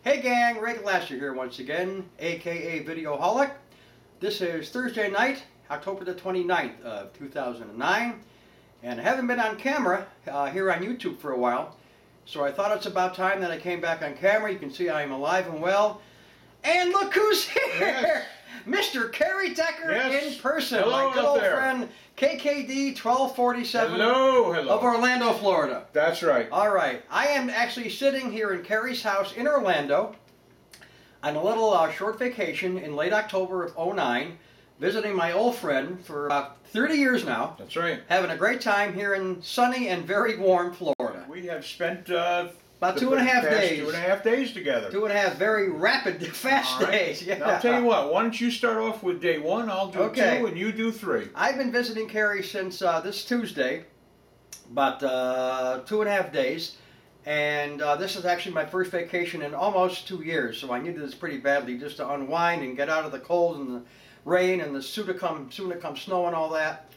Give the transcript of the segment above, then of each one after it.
Hey gang, Ray Glasser here once again, aka Videoholic. This is Thursday night, October the 29th of 2009, and I haven't been on camera here on YouTube for a while, so I thought it's about time that I came back on camera. You can see I am alive and well. And look who's here! Yes. Mr. Kerry Decker in person. Hello, my good old friend KKD 1247 hello. of Orlando, Florida. That's right. All right. I am actually sitting here in Kerry's house in Orlando on a little short vacation in late October of '09, visiting my old friend for about 30 years now. That's right. Having a great time here in sunny and very warm Florida. We have spent about 2.5 days. 2.5 days together. 2.5 very rapid, fast days. Yeah. Now, I'll tell you what. Why don't you start off with day one? I'll do 2 and you do 3. I've been visiting Kerry since this Tuesday, about 2.5 days, and this is actually my first vacation in almost 2 years. So I needed this pretty badly just to unwind and get out of the cold and the rain and the soon to come snow and all that.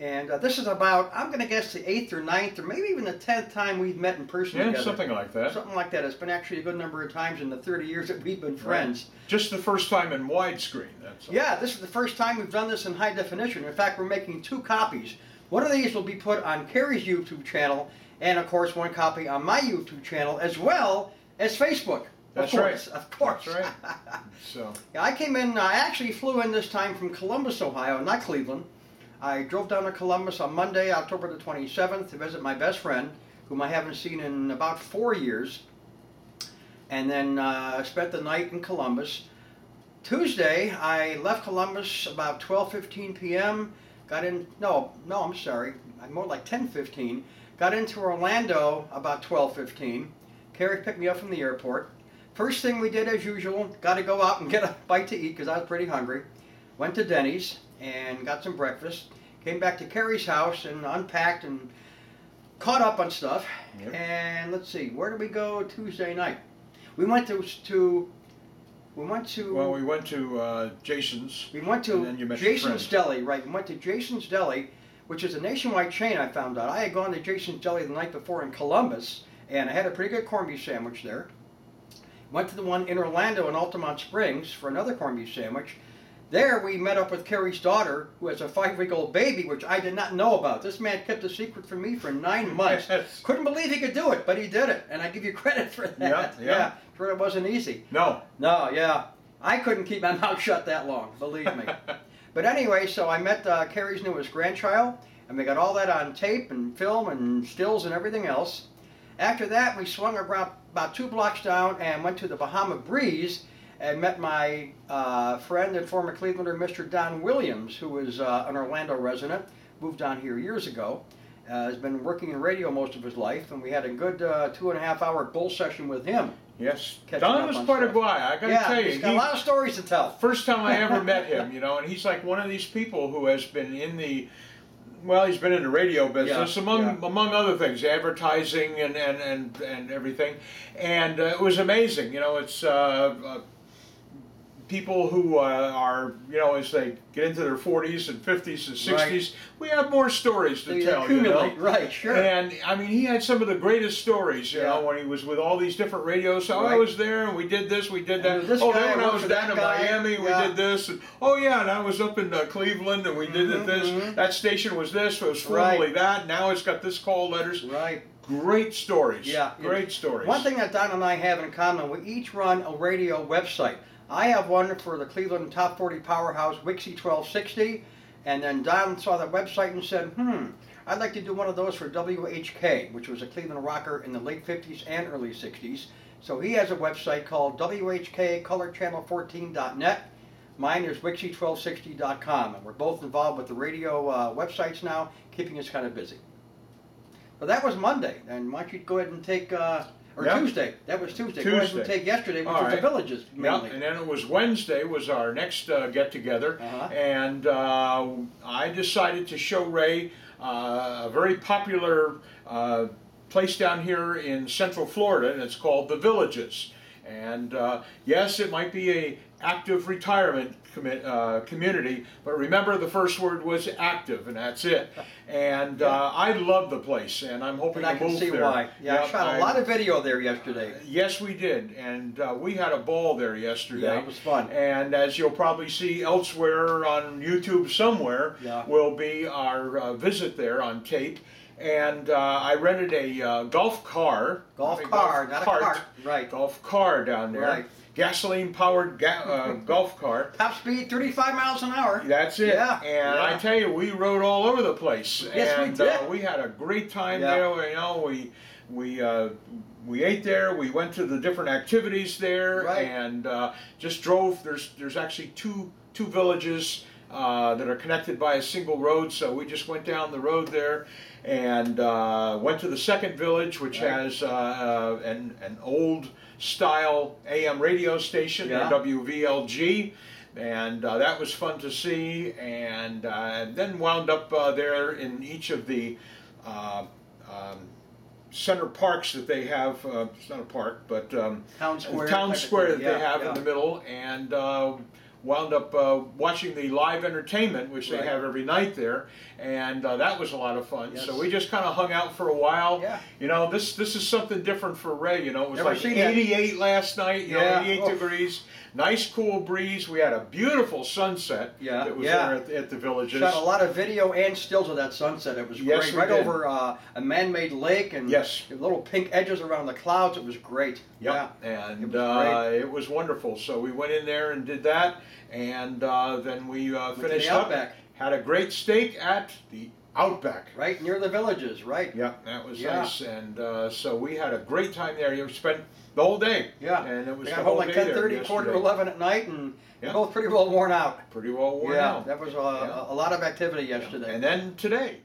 And this is about, I'm going to guess, the 8th or 9th or maybe even the 10th time we've met in person together. Something like that. Something like that. It's been actually a good number of times in the 30 years that we've been friends. Right. Just the first time in widescreen. That's all. Yeah, this is the first time we've done this in high definition. In fact, we're making 2 copies. One of these will be put on Kerry's YouTube channel, and of course 1 copy on my YouTube channel, as well as Facebook. That's right. Of course. That's right. So. Yeah, I came in, I actually flew in this time from Columbus, Ohio, not Cleveland. I drove down to Columbus on Monday, October the 27th, to visit my best friend, whom I haven't seen in about 4 years, and then spent the night in Columbus. Tuesday, I left Columbus about 12:15 p.m., got in, I'm sorry, more like 10:15, got into Orlando about 12:15. Kerry picked me up from the airport. First thing we did, as usual, got to go out and get a bite to eat because I was pretty hungry. Went to Denny's and got some breakfast. Came back to Kerry's house and unpacked and caught up on stuff. Yep. And let's see, where did we go Tuesday night? We went to Jason's. We went to Jason's Deli, right? We went to Jason's Deli, which is a nationwide chain, I found out. I had gone to Jason's Deli the night before in Columbus, and I had a pretty good corned beef sandwich there. Went to the one in Orlando in Altamont Springs for another corned beef sandwich. There we met up with Kerry's daughter, who has a 5-week-old baby, which I did not know about. This man kept a secret from me for 9 months. Yes. Couldn't believe he could do it, but he did it, and I give you credit for that. Yeah. Sure, it wasn't easy. No, yeah. I couldn't keep my mouth shut that long, believe me. But anyway, so I met Kerry's newest grandchild, and we got all that on tape and film and stills and everything else. After that, we swung around about 2 blocks down and went to the Bahama Breeze and met my friend and former Clevelander, Mr. Don Williams, who is an Orlando resident, moved down here years ago, has been working in radio most of his life, and we had a good 2.5-hour bull session with him. Yes, Don was quite a guy, I gotta tell you. He's got a lot of stories to tell. First time I ever met him, and he's like one of these people who has been in the, he's been in the radio business, among other things, advertising and everything, and it was amazing. It's people who are, as they get into their 40s and 50s and 60s, we have more stories to tell, Right, sure. And, he had some of the greatest stories, when he was with all these different radios. So I was there, and we did this, we did that. Then when I was down in Miami, we did this. And, and I was up in Cleveland, and we did this. That station was this, it was formerly that. Now it's got this call letters. Right. Great stories. Yeah. Great stories. One thing that Don and I have in common, we each run a radio website. I have one for the Cleveland Top 40 Powerhouse, Wixie 1260, and then Don saw that website and said, I'd like to do one of those for WHK, which was a Cleveland rocker in the late 50s and early 60s. So he has a website called WHKColorChannel14.net. Mine is Wixie1260.com, and we're both involved with the radio websites now, keeping us kind of busy. But that was Monday, and why don't you go ahead and take... Tuesday. That was Tuesday. Go ahead and take yesterday, which was the Villages, mainly. And then it was Wednesday was our next get-together. And I decided to show Ray a very popular place down here in Central Florida, and it's called The Villages. And yes, it might be a active retirement community, but remember the first word was active, and that's it. And I love the place, and I'm hoping And I to can move see there. why. Yeah, I shot a lot of video there yesterday. Yes, we did, and we had a ball there yesterday. Yeah, it was fun. And as you'll probably see elsewhere on YouTube somewhere, will be our visit there on tape. And I rented a golf car. Golf car, not a cart. Right. Golf car down there. Right. Gasoline-powered golf car. Top speed, 35 miles an hour. That's it. Yeah. And I tell you, we rode all over the place. Yes, and, we did. We had a great time there. You know, we ate there. We went to the different activities there, and just drove. There's actually two villages that are connected by a single road. So we just went down the road there, and went to the second village, which has an old style AM radio station, WVLG, and that was fun to see. And then wound up there in each of the center parks that they have. It's not a park, but Town square. That they have in the middle, and wound up watching the live entertainment, which they have every night there, and that was a lot of fun. So we just kind of hung out for a while. You know, this is something different for Ray. You know, it was like 88 last night. You know, 88 degrees. Nice cool breeze. We had a beautiful sunset that was there at the villages. Shot a lot of video and stills of that sunset. It was great. Right over a man-made lake and little pink edges around the clouds. It was great. And it was wonderful. So we went in there and did that, and then we finished up. Had a great steak at the Outback. Right near the villages, right? Yeah, that was nice. And so we had a great time there. You spent the whole day. And it was the whole like day 10:30, quarter to 11 at night, and we're both pretty well worn out. Pretty well worn out. That was a lot of activity yesterday. And then today.